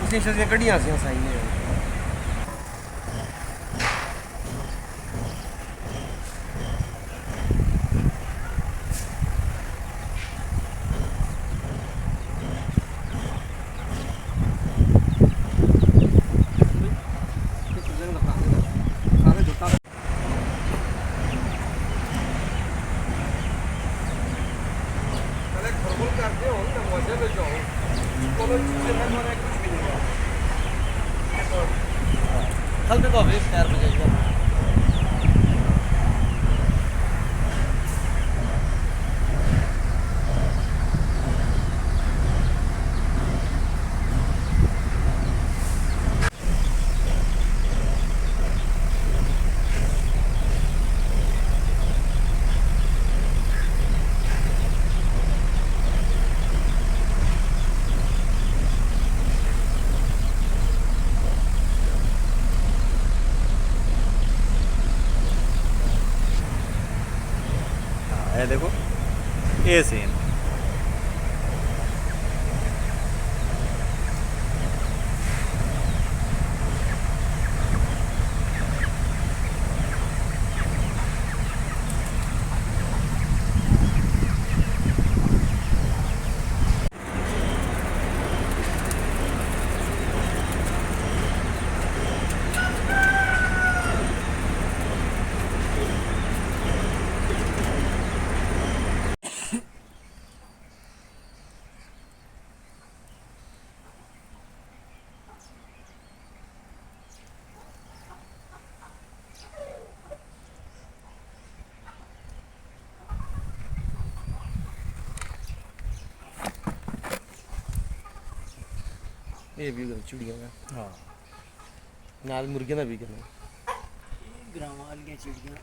रस्सियां शस्सियां कड्डियां सी साई ने कल पे तो अभी 4 बजे ਇਹ ਦੇਖੋ ਇਹ ਸੀਨ ये भी चिड़िया का ਹਾਂ नाल मुर्गियां दा भी करना ग्रां वालियां चिड़ियां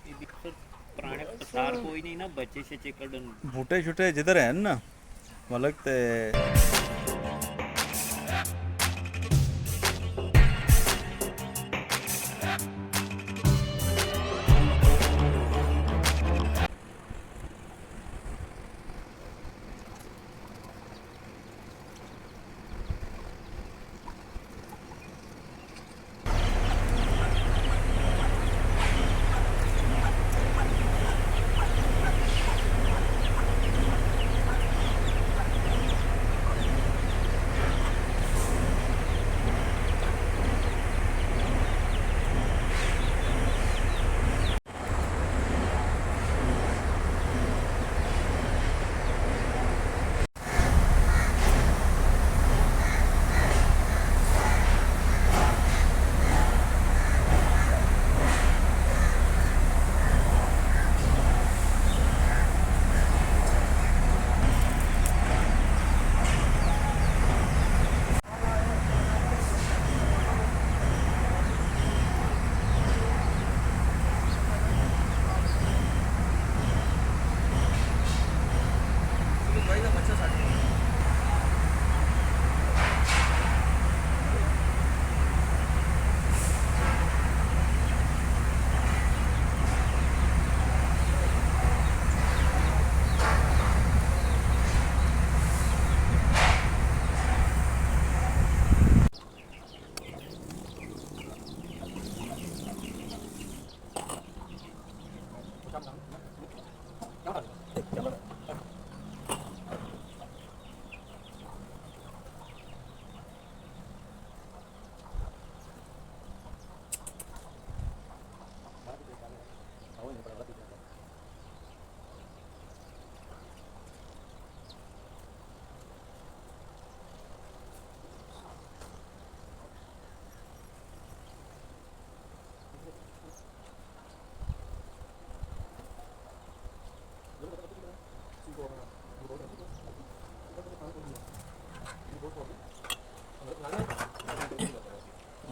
ये भी फिर पुराने प्रसार कोई नहीं ना बच्चे शच्चे कड्ढन बूटे छुटे जिधर हैं ना मतलब ते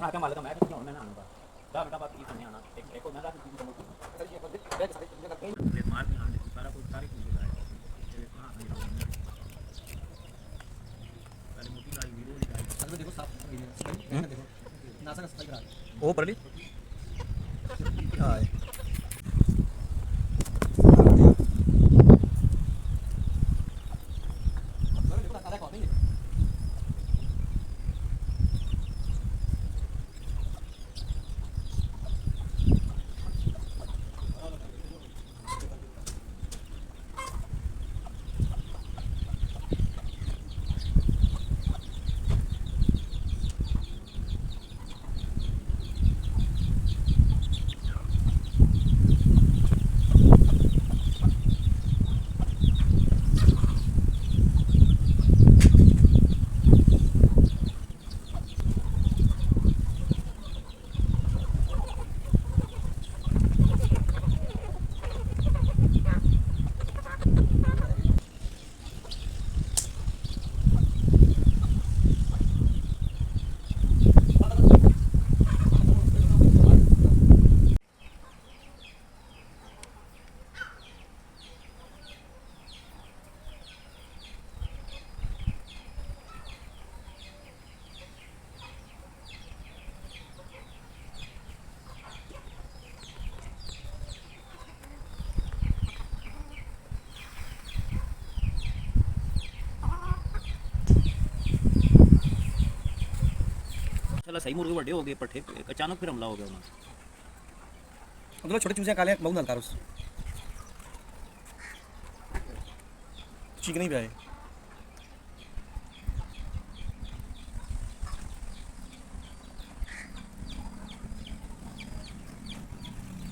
आके माले तो मैं किसी और में ना आऊंगा 10 मिनट बाद ये सुनने आना एक और मैं रात की समझ ये मार के आने सारा कुछ तारीख नहीं मिला है ये कहां पहले मोटी गाड़ी वीडियो निकाली अगर देखो साफ देखो नासा का सफाई करा ਉਹ ਪਰਲੀ ਹਾਂ देखो ਪਹਿਲਾਂ ਸਹੀ ਮੁਰਗੇ ਵੱਡੇ ਹੋ ਗਏ ਪੱਠੇ ਅਚਾਨਕ ਫਿਰ ਹਮਲਾ ਹੋ ਗਿਆ ਉਹਨਾਂ ਦਾ। अब्दुल्ला छोटे चूजे काले बहुत हल्का उस चीख नहीं पाए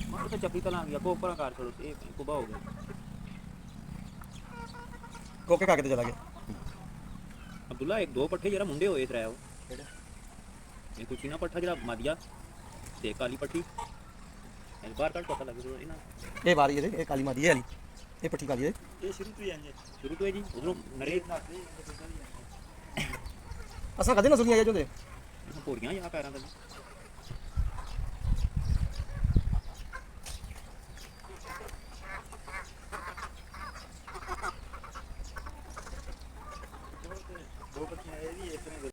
ਮਾਰ ਤਾਂ ਚੱਪੀ ਕਲਾਂ ਗਿਆ ਕੋ ਪਰਾਂ ਕਾਰ ਛੋੜੋ ਇਹ ਕੁਬਾ ਹੋ ਗਿਆ कोके काके चला गया ਅਬਦੁੱਲਾ ਇੱਕ ਦੋ ਪੱਠੇ ਜਿਹੜਾ ਮੁੰਡੇ ਹੋਏ ਤਰੇ ਉਹ ਇਹ ਕੋਈ ਚੀਨਾ ਪੱਠਾ ਜਿਹੜਾ ਮਾਦੀਆ ਤੇ ਕਾਲੀ ਪੱਠੀ ਇਹ ਬਾਹਰ ਕੱਢ ਪਤਾ ਲੱਗ ਰਿਹਾ ਇਹਨਾਂ ये बारी है ये काली मादी है वाली ये पट्टी काली है ਇਹ ਸ਼ੁਰੂ ਤੋਂ ਹੀ ਆਂਦੇ ਸ਼ੁਰੂ ਤੋਂ ਹੈ ਜੀ ਉਧਰੋਂ ਨਰੇ असा कदे ना सुनिया जो दे ਘੋੜੀਆਂ ਜਾਂ ਪੈਰਾਂ ਤੇ